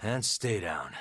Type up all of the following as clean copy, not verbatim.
And stay down.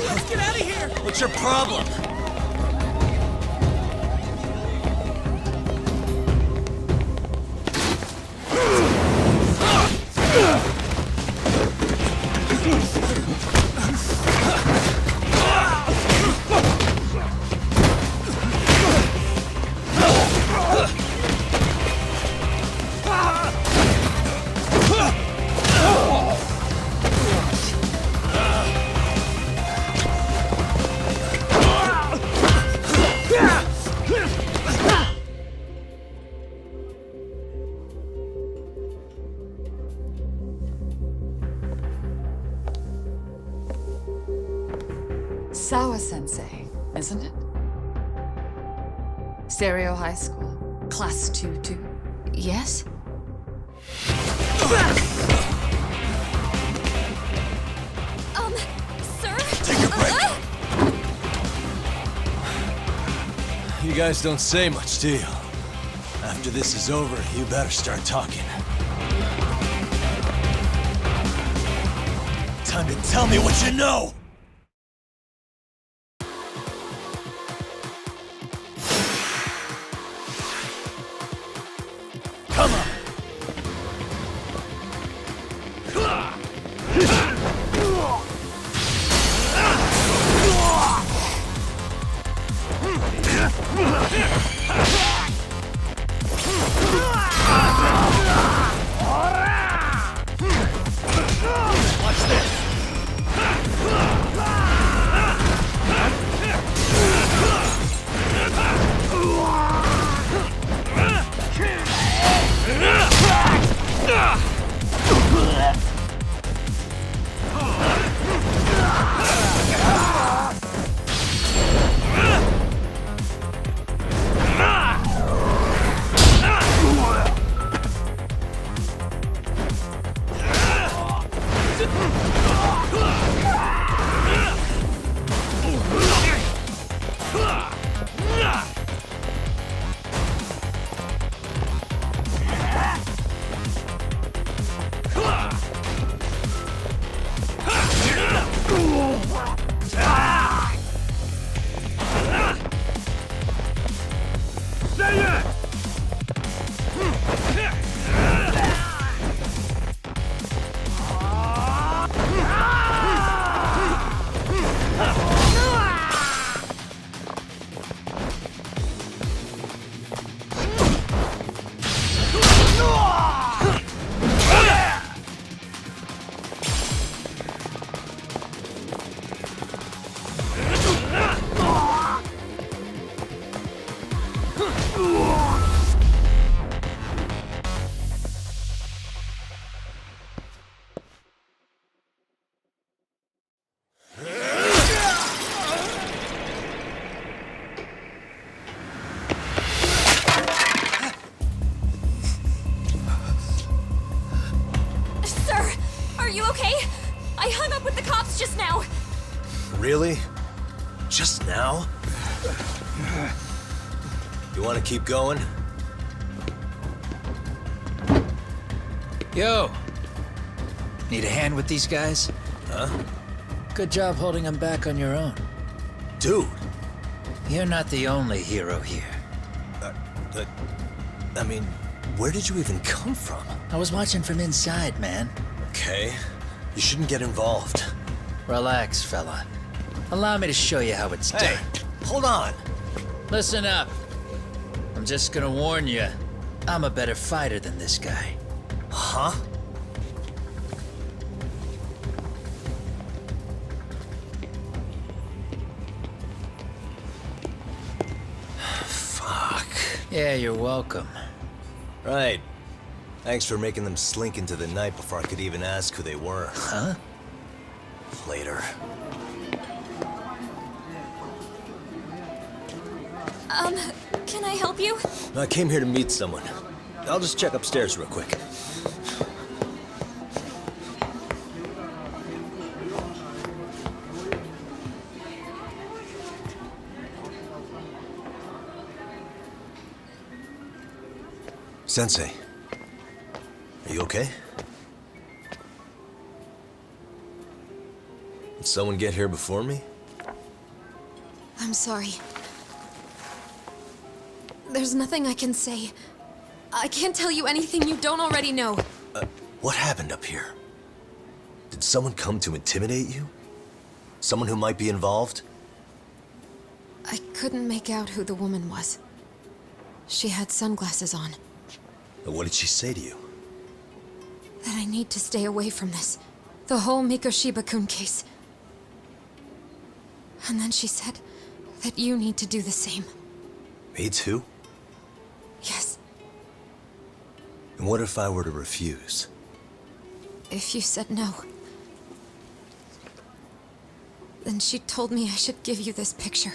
Let's get out of here! What's your problem? Sawa-sensei, isn't it? Stereo High School, Class 2-2. Yes? Sir? Take a break. You guys don't say much, do you? After this is over, you better start talking. Time to tell me what you know! Come on! Watch this! Sir, are you okay? I hung up with the cops just now. Really? Just now? You want to keep going? Yo! Need a hand with these guys? Huh? Good job holding him back on your own. Dude! You're not the only hero here. I mean, where did you even come from? I was watching from inside, man. Okay. You shouldn't get involved. Relax, fella. Allow me to show you how it's Hey, done. hold on! Listen up. I'm just gonna warn you. I'm a better fighter than this guy. Huh? Fuck. Yeah, you're welcome. Right. Thanks for making them slink into the night before I could even ask who they were. Huh? Later. Can I help you? I came here to meet someone. I'll just check upstairs real quick. Sensei, are you okay? Did someone get here before me? I'm sorry. There's nothing I can say. I can't tell you anything you don't already know. What happened up here? Did someone come to intimidate you? Someone who might be involved? I couldn't make out who the woman was. She had sunglasses on. What did she say to you? That I need to stay away from this. The whole Mikoshiba-kun case. And then she said that you need to do the same. Me too? Yes, And what if I were to refuse? if you said no. Then she told me I should give you this picture.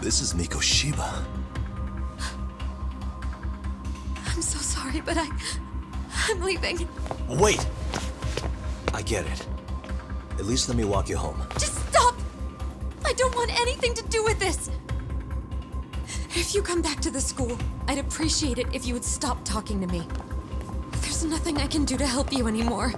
This is Mikoshiba. I'm so sorry, but I'm leaving. Wait! I get it. At least let me walk you home. Just stop! I don't want anything to do with this! If you come back to the school, I'd appreciate it if you would stop talking to me. There's nothing I can do to help you anymore.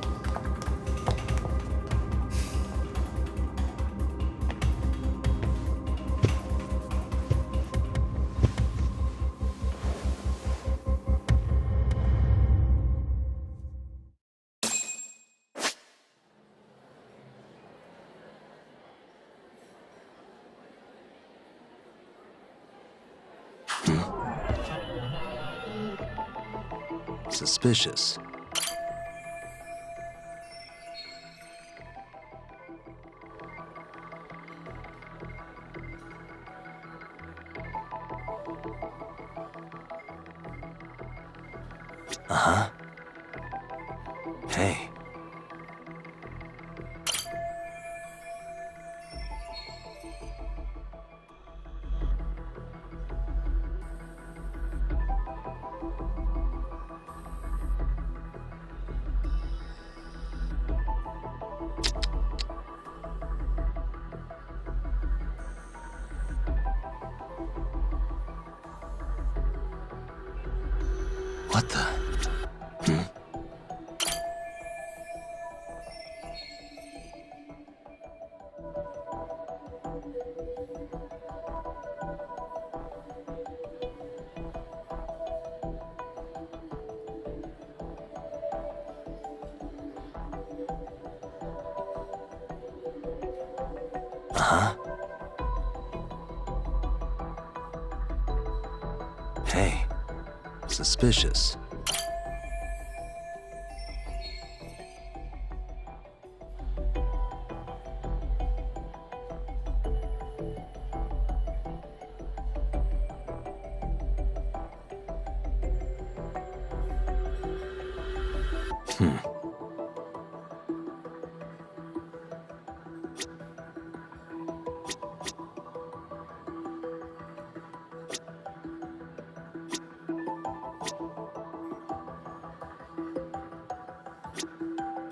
Suspicious. Uh-huh. Hey. What the? Uh-huh. Hey. Suspicious.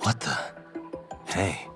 What the? Hey.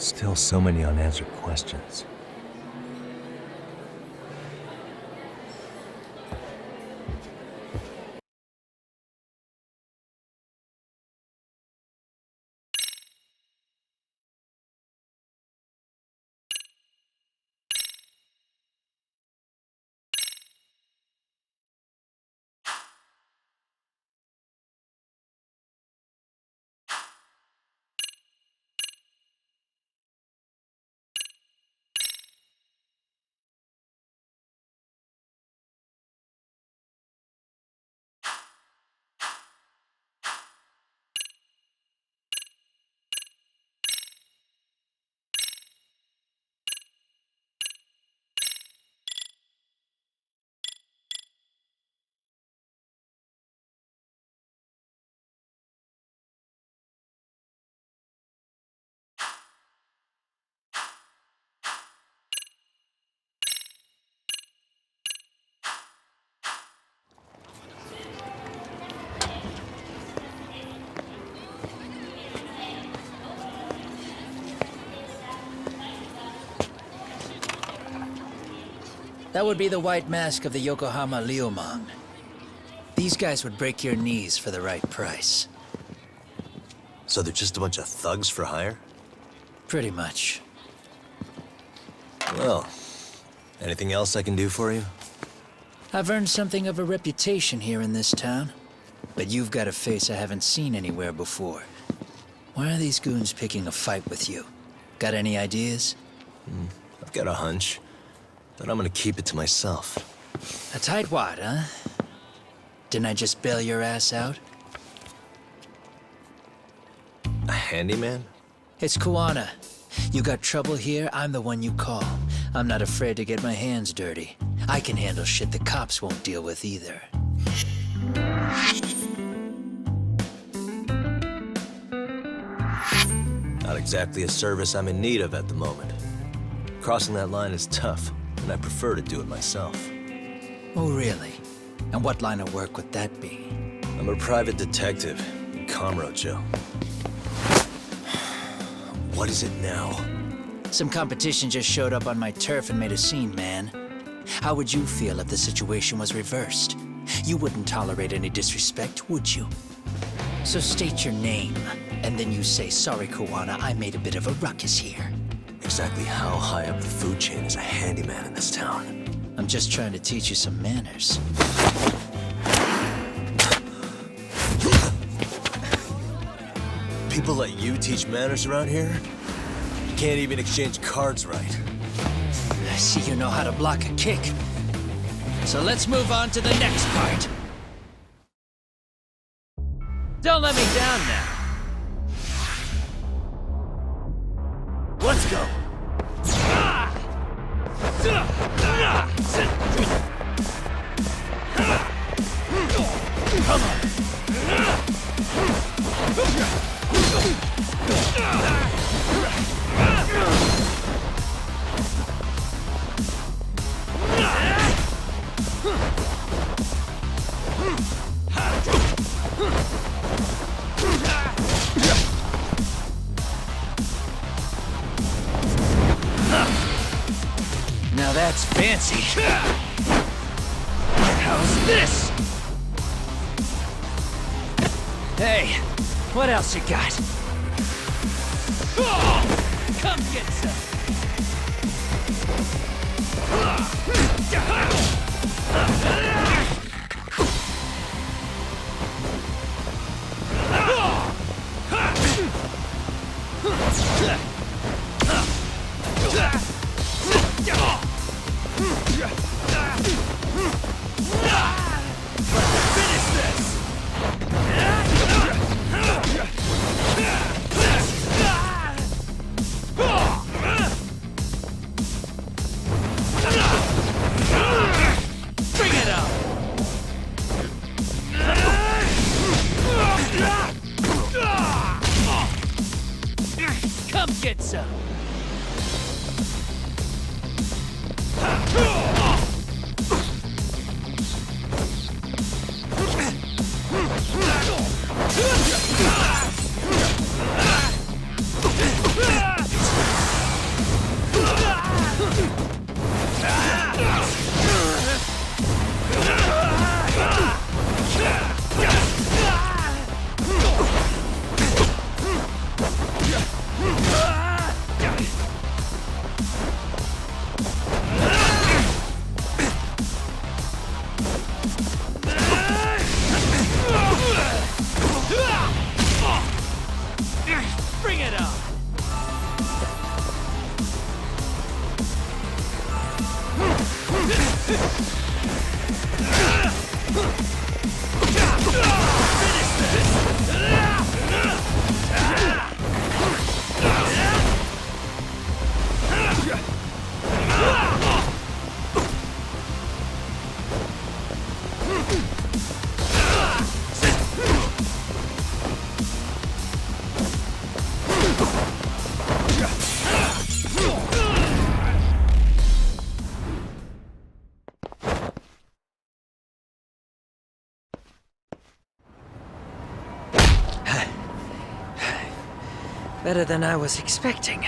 Still so many unanswered questions. That would be the white mask of the Yokohama Liumang. These guys would break your knees for the right price. So they're just a bunch of thugs for hire? Pretty much. Well, anything else I can do for you? I've earned something of a reputation here in this town. But you've got a face I haven't seen anywhere before. Why are these goons picking a fight with you? Got any ideas? I've got a hunch, but I'm gonna keep it to myself. A tightwad, huh? Didn't I just bail your ass out? A handyman? It's Kuwana. You got trouble here, I'm the one you call. I'm not afraid to get my hands dirty. I can handle shit the cops won't deal with either. Not exactly a service I'm in need of at the moment. Crossing that line is tough, and I prefer to do it myself. Oh, really? And what line of work would that be? I'm a private detective in Kamurocho. What is it now? Some competition just showed up on my turf and made a scene, man. How would you feel if the situation was reversed? You wouldn't tolerate any disrespect, would you? So state your name, and then you say, sorry, Kuwana, I made a bit of a ruckus here. Exactly how high up the food chain is a handyman in this town? I'm just trying to teach you some manners. People like you teach manners around here? You can't even exchange cards right. I see you know how to block a kick. So let's move on to the next part. Don't let me down now. Let's go! Come on. Now that's fancy. How's this? Hey, what else you got? Come get some. Finish this! Bring it up! Come get some! Bring it on! Better than I was expecting.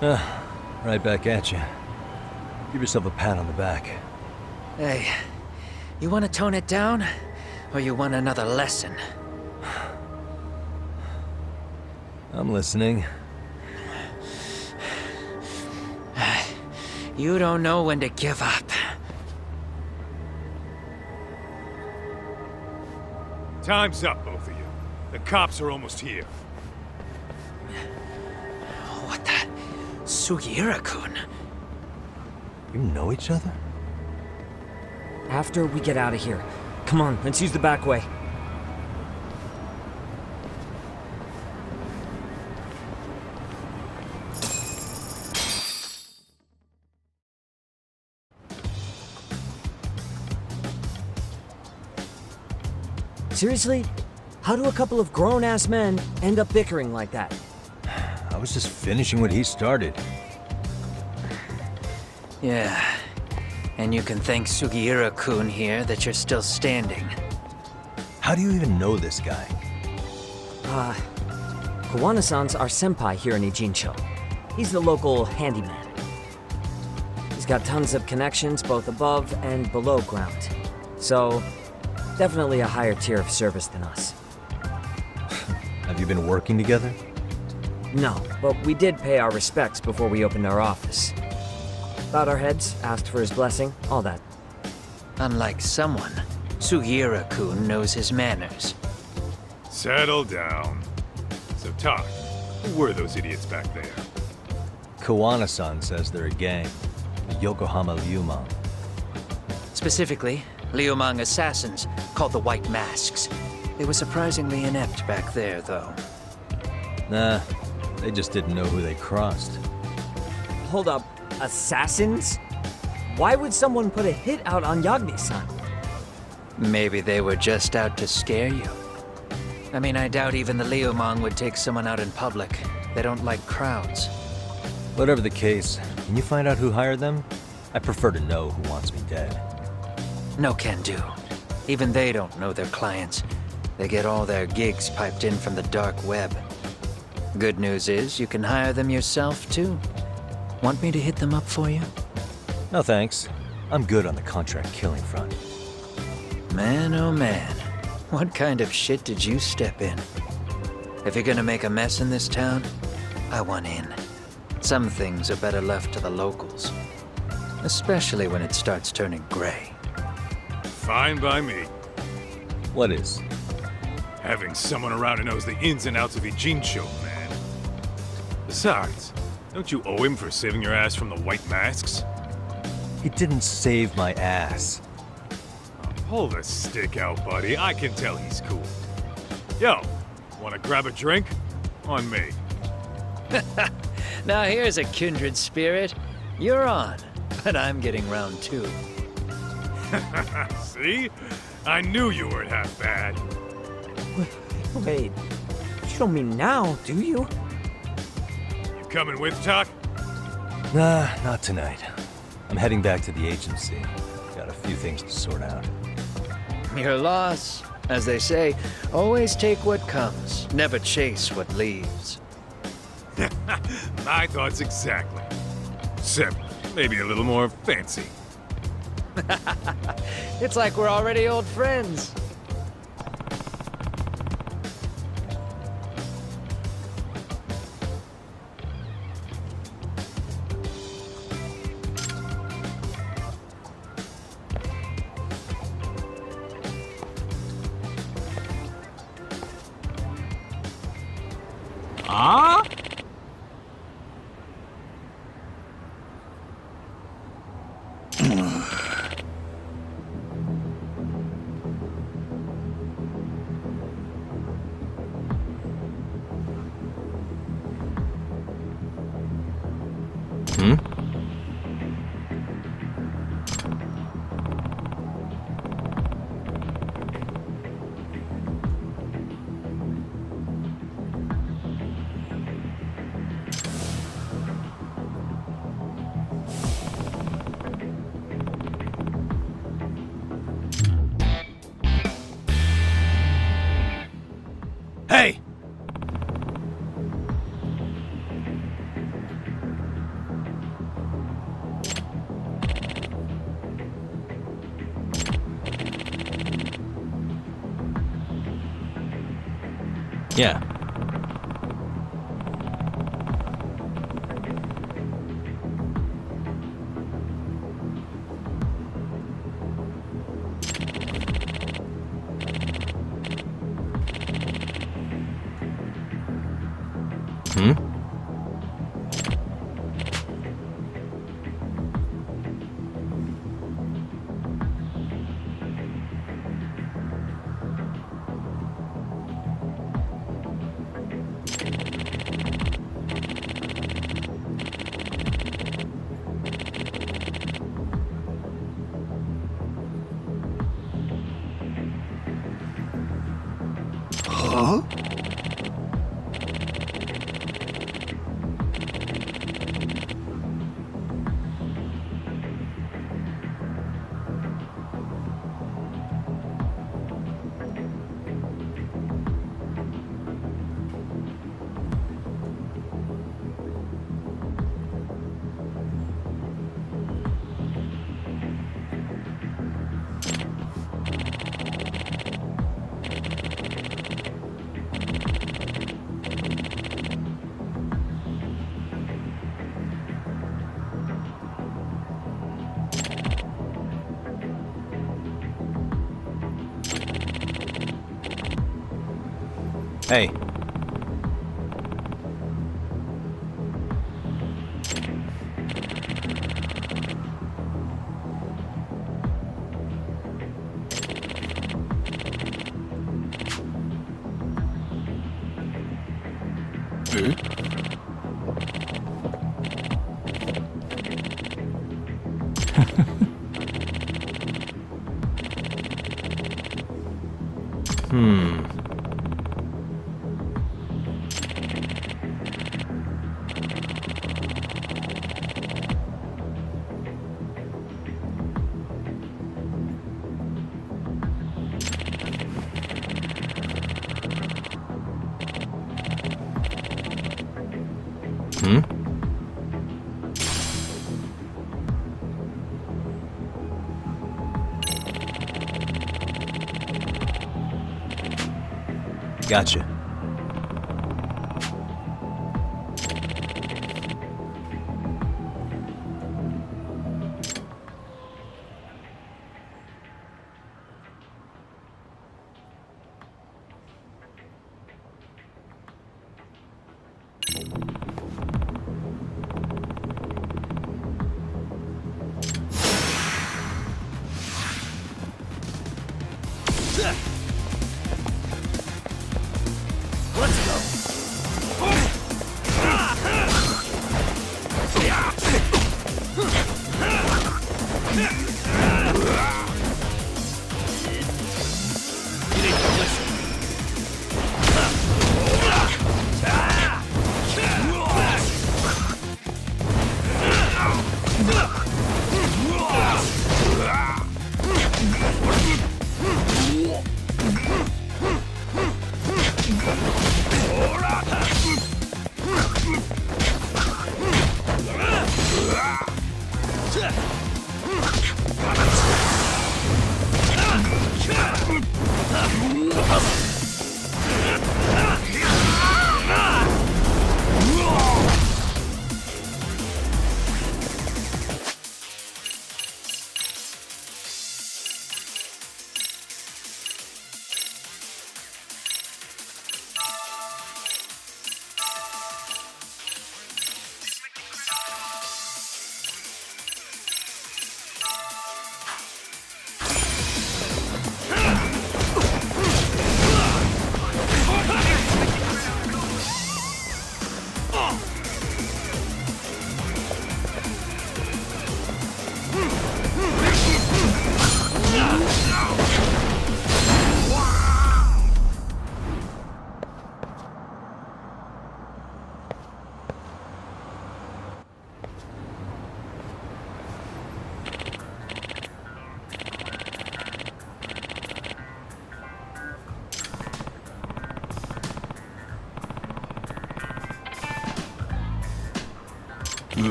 Right back at you. Give yourself a pat on the back. Hey, you want to tone it down? Or you want another lesson? I'm listening. You don't know when to give up. Time's up, both of you. The cops are almost here. What the? Sugiura-kun? You know each other? After we get out of here. Come on, let's use the back way. Seriously? How do a couple of grown-ass men end up bickering like that? I was just finishing what he started. Yeah. And you can thank Sugiura-kun here that you're still standing. How do you even know this guy? Kawana-san's our senpai here in Ijincho. He's the local handyman. He's got tons of connections both above and below ground. So, definitely a higher tier of service than us. Have you been working together? No, but we did pay our respects before we opened our office. Bowed our heads, asked for his blessing, all that. Unlike someone, Sugiura-kun knows his manners. Settle down. So, Talk, who were those idiots back there? Kawana-san says they're a gang. The Yokohama Ryumon. Specifically, Liumang assassins, called the White Masks. They were surprisingly inept back there, though. Nah, they just didn't know who they crossed. Hold up, assassins? Why would someone put a hit out on Yagami-san? Maybe they were just out to scare you. I mean, I doubt even the Liumang would take someone out in public. They don't like crowds. Whatever the case, can you find out who hired them? I prefer to know who wants me dead. No can do. Even they don't know their clients. They get all their gigs piped in from the dark web. Good news is, you can hire them yourself, too. Want me to hit them up for you? No thanks. I'm good on the contract killing front. Man, oh man. What kind of shit did you step in? If you're gonna make a mess in this town, I want in. Some things are better left to the locals. Especially when it starts turning gray. Fine by me. What is? Having someone around who knows the ins and outs of Ijincho, man. Besides, don't you owe him for saving your ass from the White Masks? He didn't save my ass. Pull the stick out, buddy. I can tell he's cool. Yo, wanna grab a drink? On me. Now here's a kindred spirit. You're on, but I'm getting round two. See? I knew you weren't half bad. Wait, you don't mean now, do you? You coming with, Talk? Nah, not tonight. I'm heading back to the agency. Got a few things to sort out. Your loss. As they say, always take what comes, never chase what leaves. My thoughts exactly. Except maybe a little more fancy. It's like we're already old friends. Huh? Hey! Yeah. Hmm? Huh? Hey. Hmm. Hmm? Gotcha.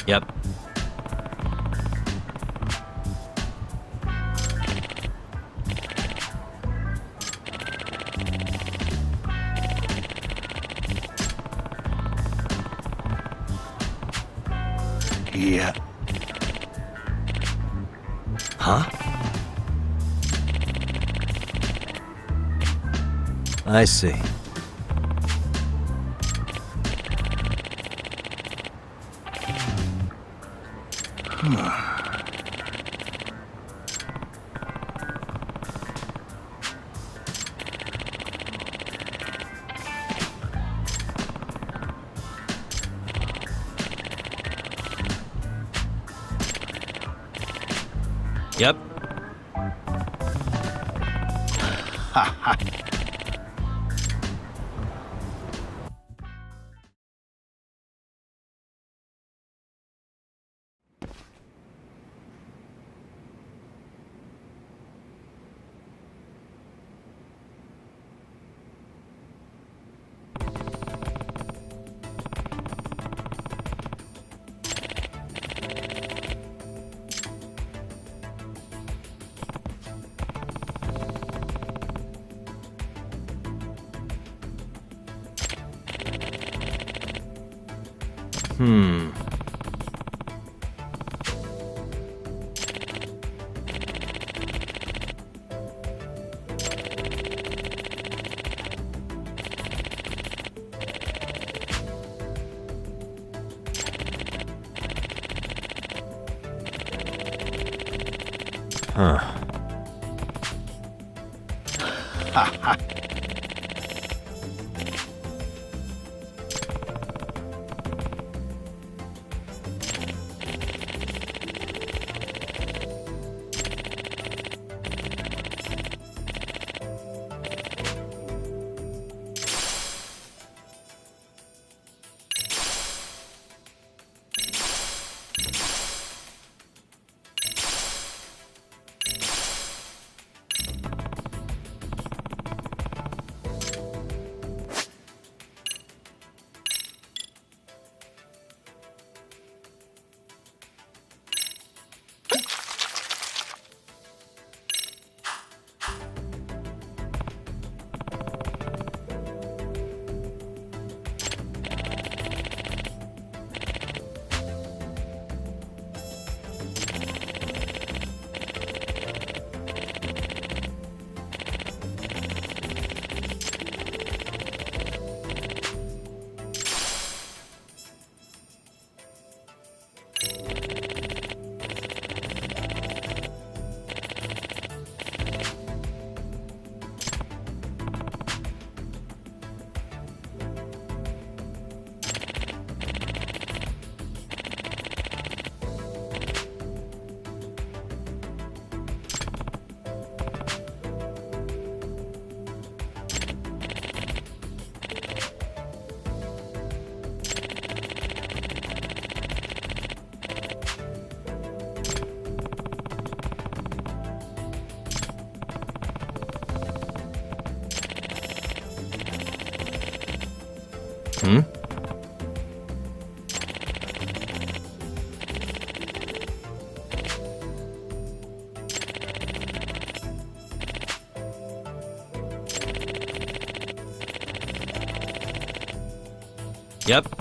Yep. Yeah. Huh? I see. Yep. Hmm. Huh. Hmm? Yep.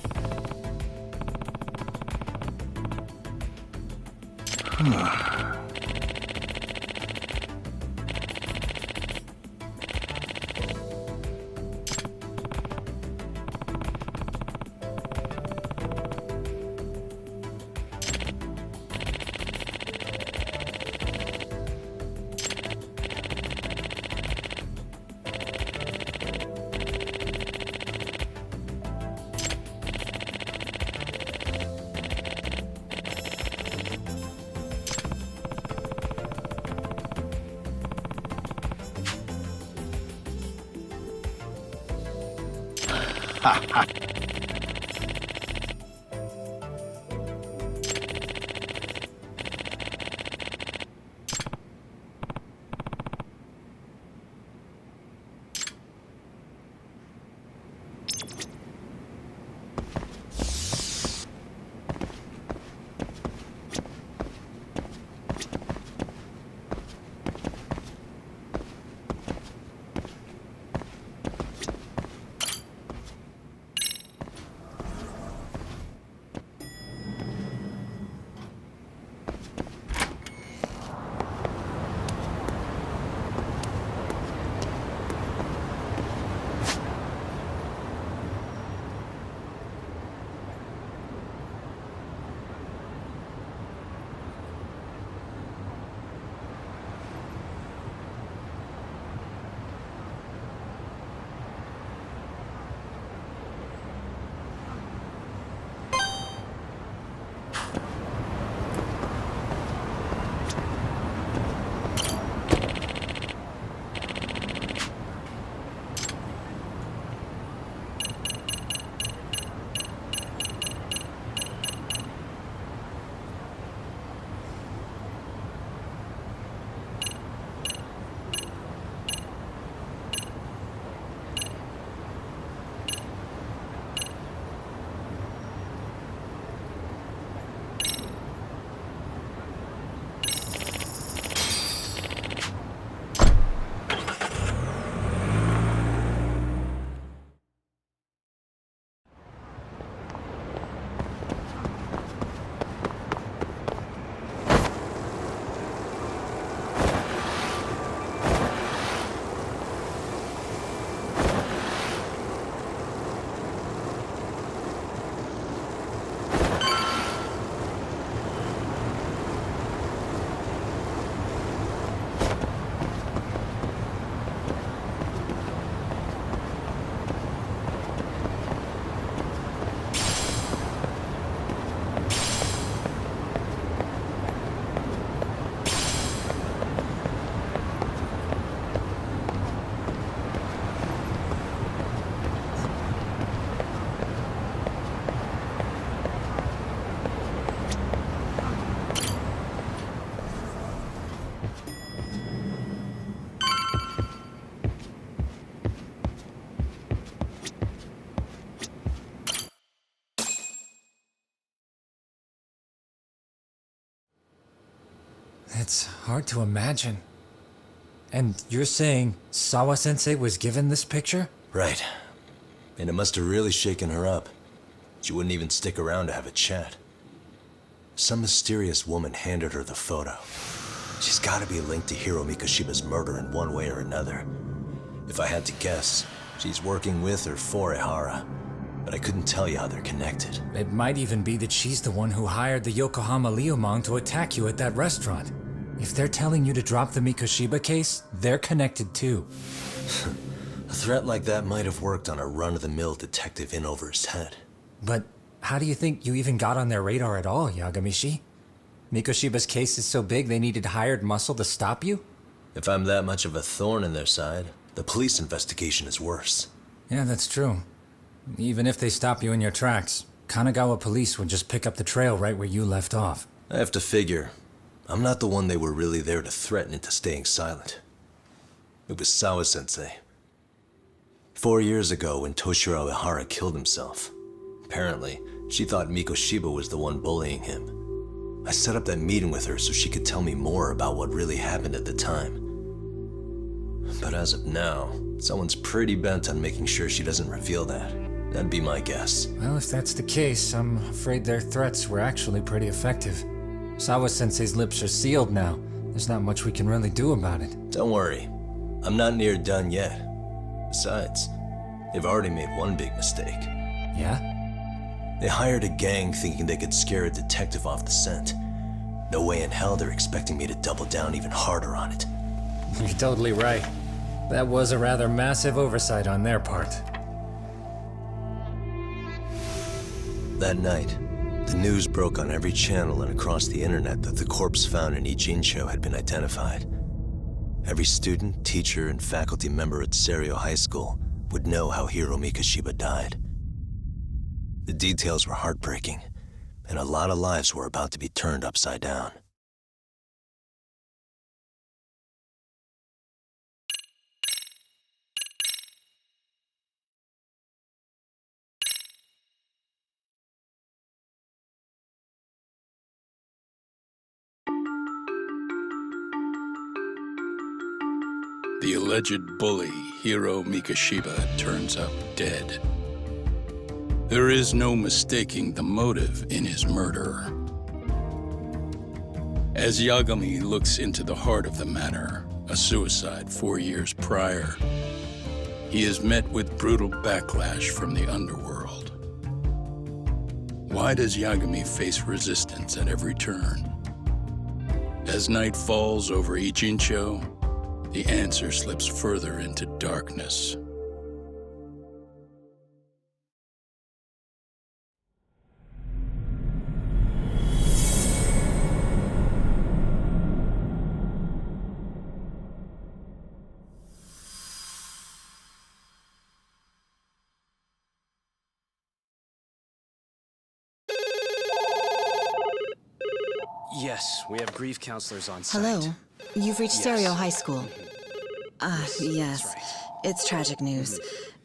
It's hard to imagine. And you're saying Sawa-sensei was given this picture? Right. And it must have really shaken her up. She wouldn't even stick around to have a chat. Some mysterious woman handed her the photo. She's gotta be linked to Hiro Mikoshiba's murder in one way or another. If I had to guess, she's working with or for Ihara. But I couldn't tell you how they're connected. It might even be that she's the one who hired the Yokohama Liumang to attack you at that restaurant. If they're telling you to drop the Mikoshiba case, they're connected too. A threat like that might have worked on a run-of-the-mill detective in over his head. But how do you think you even got on their radar at all, Yagamishi? Mikoshiba's case is so big they needed hired muscle to stop you? If I'm that much of a thorn in their side, the police investigation is worse. Yeah, that's true. Even if they stop you in your tracks, Kanagawa police would just pick up the trail right where you left off. I have to figure, I'm not the one they were really there to threaten into staying silent. It was Sawa-sensei. 4 years ago when Toshiro Ihara killed himself, apparently, she thought Mikoshiba was the one bullying him. I set up that meeting with her so she could tell me more about what really happened at the time. But as of now, someone's pretty bent on making sure she doesn't reveal that. That'd be my guess. Well, if that's the case, I'm afraid their threats were actually pretty effective. Sawa-sensei's lips are sealed now. There's not much we can really do about it. Don't worry. I'm not near done yet. Besides, they've already made one big mistake. Yeah? They hired a gang thinking they could scare a detective off the scent. No way in hell they're expecting me to double down even harder on it. You're totally right. That was a rather massive oversight on their part. That night, the news broke on every channel and across the internet that the corpse found in Ijincho had been identified. Every student, teacher, and faculty member at Serio High School would know how Hiro Mikoshiba died. The details were heartbreaking, and a lot of lives were about to be turned upside down. The alleged bully, Hiro Mikoshiba, turns up dead. There is no mistaking the motive in his murder. As Yagami looks into the heart of the matter, a suicide 4 years prior, he is met with brutal backlash from the underworld. Why does Yagami face resistance at every turn? As night falls over Ijincho, the answer slips further into darkness. Yes, we have grief counselors on site. Hello. You've reached Yes. Serio High School. Yes. That's right. It's tragic news.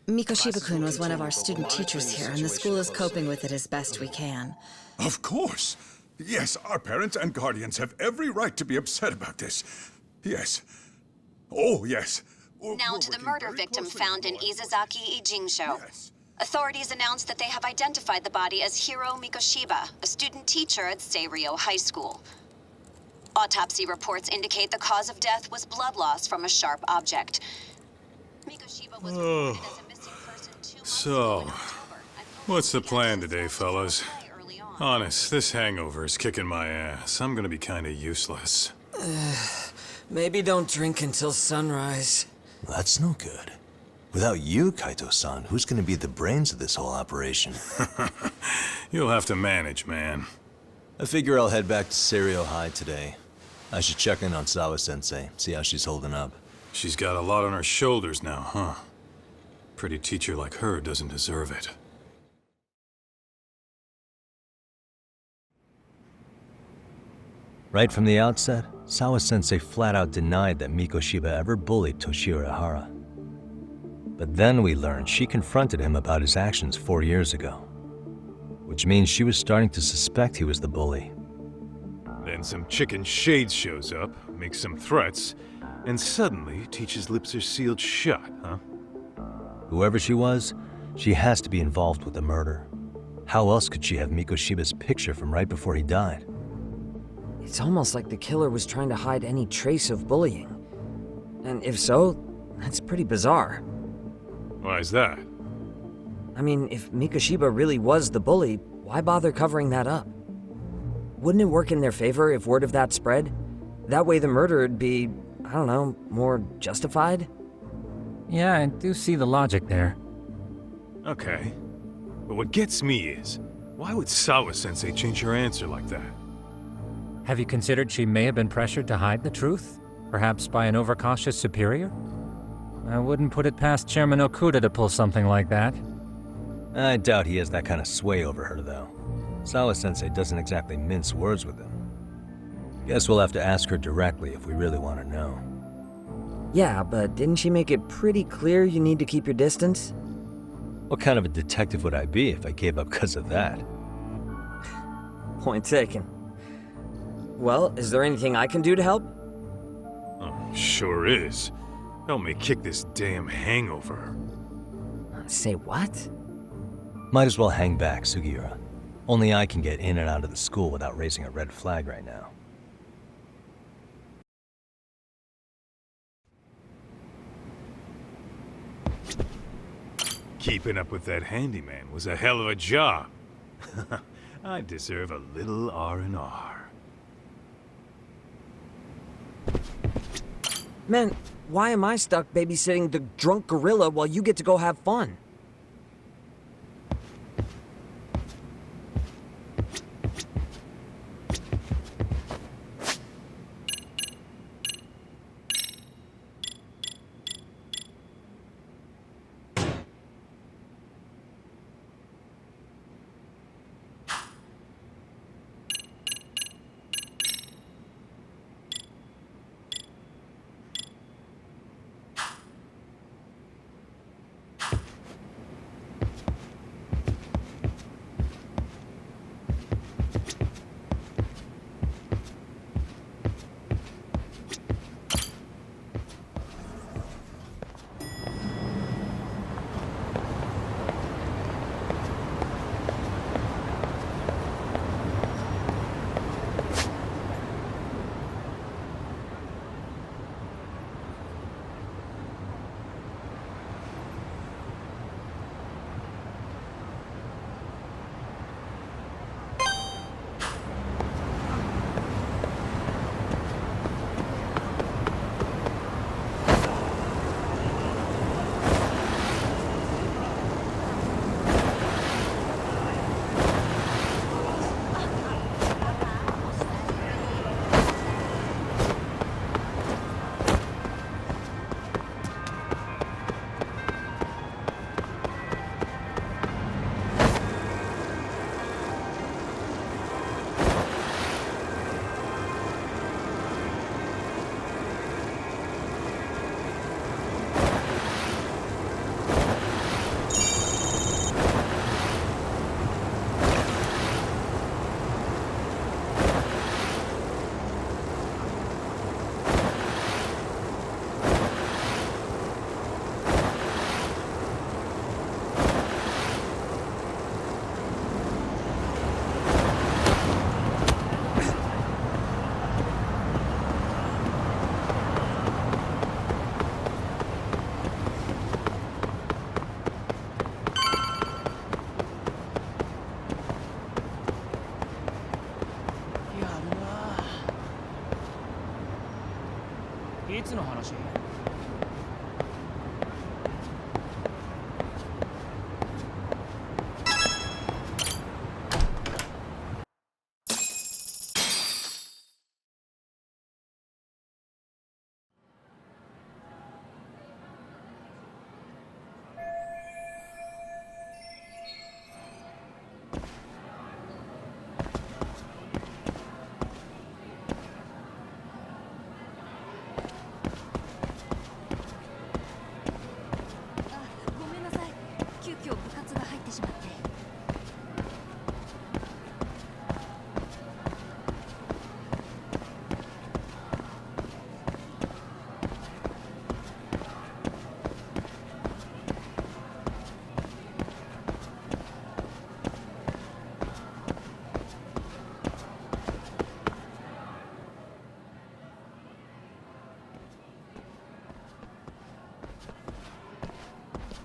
Mikoshiba-kun was one of our student teachers here, and the school is coping with it as best we can. Of course. Yes, our parents and guardians have every right to be upset about this. Yes. Oh, yes. Now to the murder victim found in Izazaki, Ijincho. Authorities announced that they have identified the body as Hiro Mikoshiba, a student teacher at Serio High School. Autopsy reports indicate the cause of death was blood loss from a sharp object. Mikoshiba was reported as a missing person 2 months So, ago in October. what's the plan today, fellas? Honest, this hangover is kicking my ass. I'm gonna be kinda useless. Maybe don't drink until sunrise. That's no good. Without you, Kaito-san, who's gonna be the brains of this whole operation? You'll have to manage, man. I figure I'll head back to Serio High today. I should check in on Sawa-sensei, see how she's holding up. She's got a lot on her shoulders now, huh? Pretty teacher like her doesn't deserve it. Right from the outset, Sawa-sensei flat out denied that Mikoshiba ever bullied Toshiro Ihara. But then we learned she confronted him about his actions 4 years ago. Which means she was starting to suspect he was the bully. Then some chicken shade shows up, makes some threats, and suddenly Teach's lips are sealed shut, huh? Whoever she was, she has to be involved with the murder. How else could she have Mikoshiba's picture from right before he died? It's almost like the killer was trying to hide any trace of bullying. And if so, that's pretty bizarre. Why is that? I mean, if Mikoshiba really was the bully, why bother covering that up? Wouldn't it work in their favor if word of that spread? That way the murder would be, I don't know, more justified? Yeah, I do see the logic there. Okay. But what gets me is, why would Sawa-sensei change her answer like that? Have you considered she may have been pressured to hide the truth? Perhaps by an overcautious superior? I wouldn't put it past Chairman Okuda to pull something like that. I doubt he has that kind of sway over her, though. Sawa-sensei doesn't exactly mince words with him. Guess we'll have to ask her directly if we really want to know. Yeah, but didn't she make it pretty clear you need to keep your distance? What kind of a detective would I be if I gave up because of that? Point taken. Well, is there anything I can do to help? Oh, sure is. Help me kick this damn hangover. Say what? Might as well hang back, Sugiura. Only I can get in and out of the school without raising a red flag right now. Keeping up with that handyman was a hell of a job. I deserve a little R&R. Man, why am I stuck babysitting the drunk gorilla while you get to go have fun?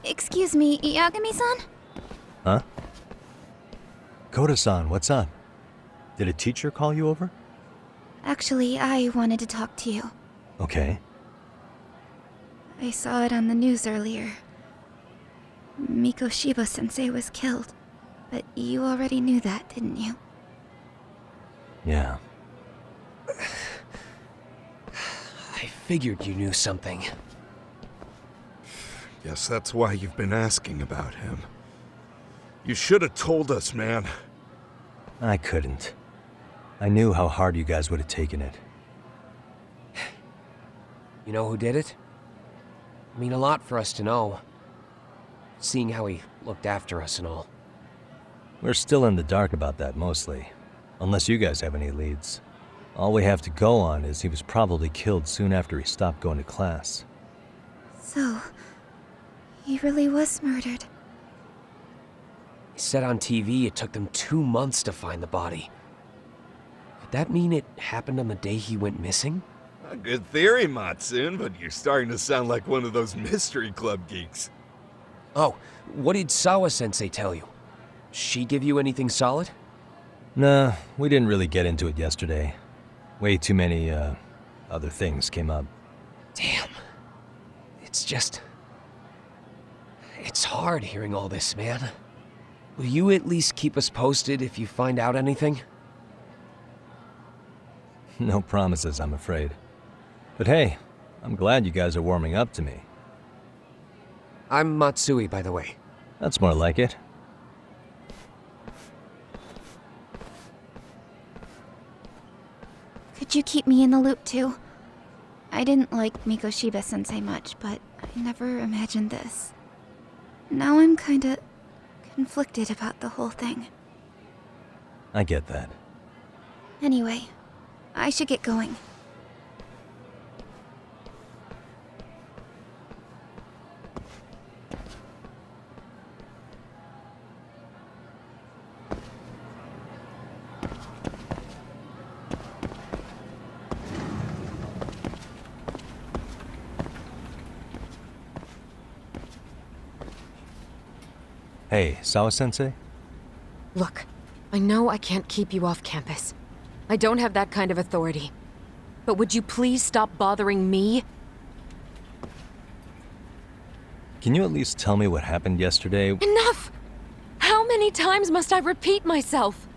Excuse me, Yagami-san? Huh? Koda-san, what's up? Did a teacher call you over? Actually, I wanted to talk to you. Okay. I saw it on the news earlier. Mikoshiba-sensei was killed. But you already knew that, didn't you? Yeah. I figured you knew something. Guess that's why you've been asking about him. You should have told us, man. I couldn't. I knew how hard you guys would have taken it. You know who did it? I mean, a lot for us to know. Seeing how he looked after us and all. We're still in the dark about that, mostly. Unless you guys have any leads. All we have to go on is he was probably killed soon after he stopped going to class. So, he really was murdered. He said on TV it took them 2 months to find the body. Could that mean it happened on the day he went missing? A good theory, Matsun, but you're starting to sound like one of those mystery club geeks. Oh, what did Sawa-sensei tell you? She give you anything solid? Nah, we didn't really get into it yesterday. Way too many, other things came up. Damn. It's just... It's hard hearing all this, man. Will you at least keep us posted if you find out anything? No promises, I'm afraid. But hey, I'm glad you guys are warming up to me. I'm Matsui, by the way. That's more like it. Could you keep me in the loop too? I didn't like Mikoshiba-sensei much, but I never imagined this. Now I'm kinda conflicted about the whole thing. I get that. Anyway, I should get going. Hey, Sawa-sensei? Look, I know I can't keep you off campus. I don't have that kind of authority. But would you please stop bothering me? Can you at least tell me what happened yesterday? Enough! How many times must I repeat myself?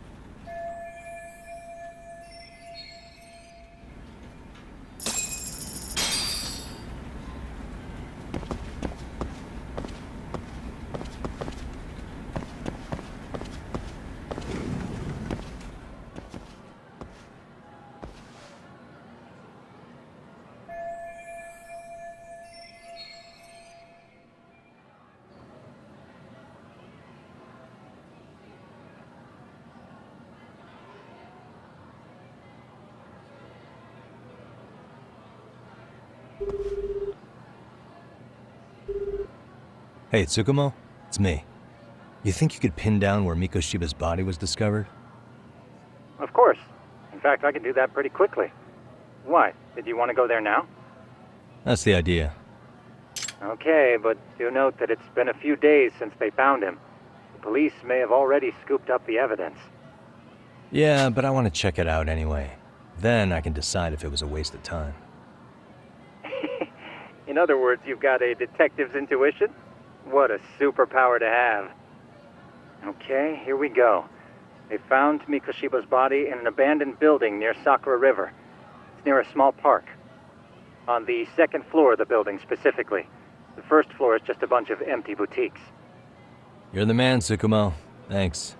Hey, Tsukumo? It's me. You think you could pin down where Mikoshiba's body was discovered? Of course. In fact, I can do that pretty quickly. Why? Did you want to go there now? That's the idea. Okay, but do note that it's been a few days since they found him. The police may have already scooped up the evidence. Yeah, but I want to check it out anyway. Then I can decide if it was a waste of time. In other words, you've got a detective's intuition? What a superpower to have. Okay, here we go. They found Mikoshiba's body in an abandoned building near Sakura River. It's near a small park. On the second floor of the building, specifically. The first floor is just a bunch of empty boutiques. You're the man, Tsukumo. Thanks.